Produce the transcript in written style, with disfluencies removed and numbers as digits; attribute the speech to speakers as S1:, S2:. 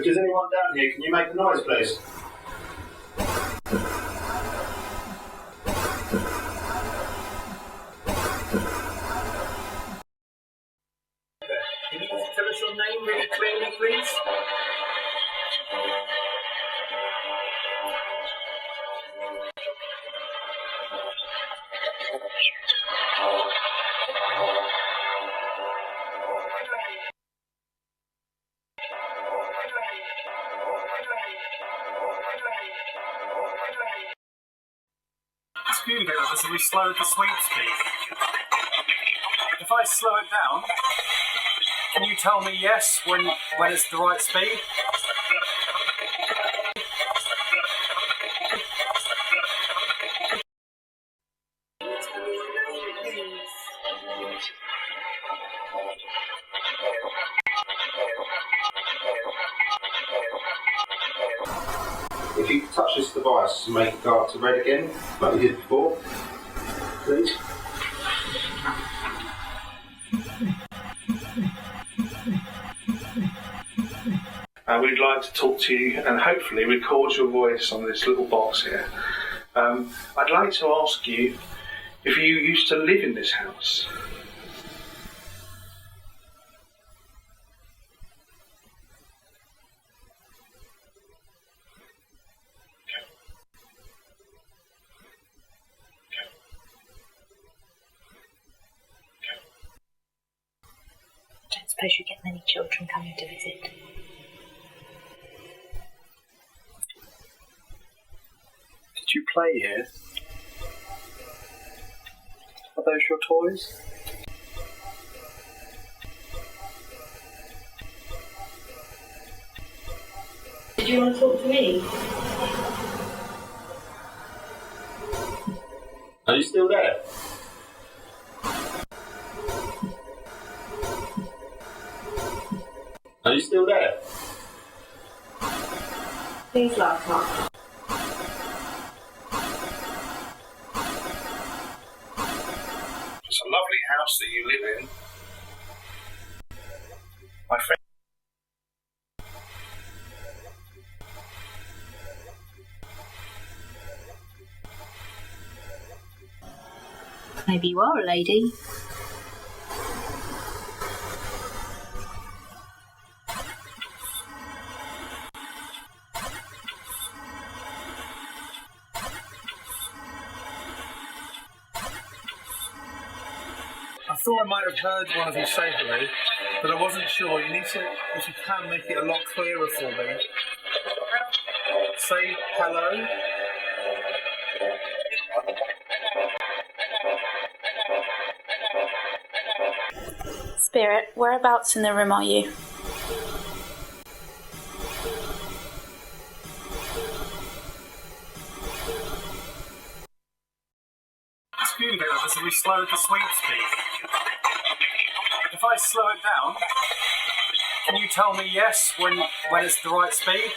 S1: If there's anyone down here, can you make a noise, please? Can you tell us your name really clearly, please? Excuse me, officer, we slowed the sweep speed. If I slow it down, can you tell me yes when it's the right speed? If you could touch this device and make it go up to red again, like we did before, please. We'd like to talk to you and hopefully record your voice on this little box here. I'd like to ask you if you used to live in this house.
S2: I don't suppose you get many children coming to visit.
S1: Did you play here? Are those your toys?
S2: Did you want to talk to me?
S1: Are you still there? Are you still there?
S2: Please laugh not.
S1: It's a lovely house that you live in. My friend.
S2: Maybe you are a lady.
S1: I thought I might have heard one of you say hello, but I wasn't sure. You need to, if you can, make it a lot clearer for me. Say hello.
S2: Spirit, whereabouts in the room are you?
S1: Excuse me, officer, we slowed the sweep speed. If I slow it down, can you tell me yes when it's the right speed?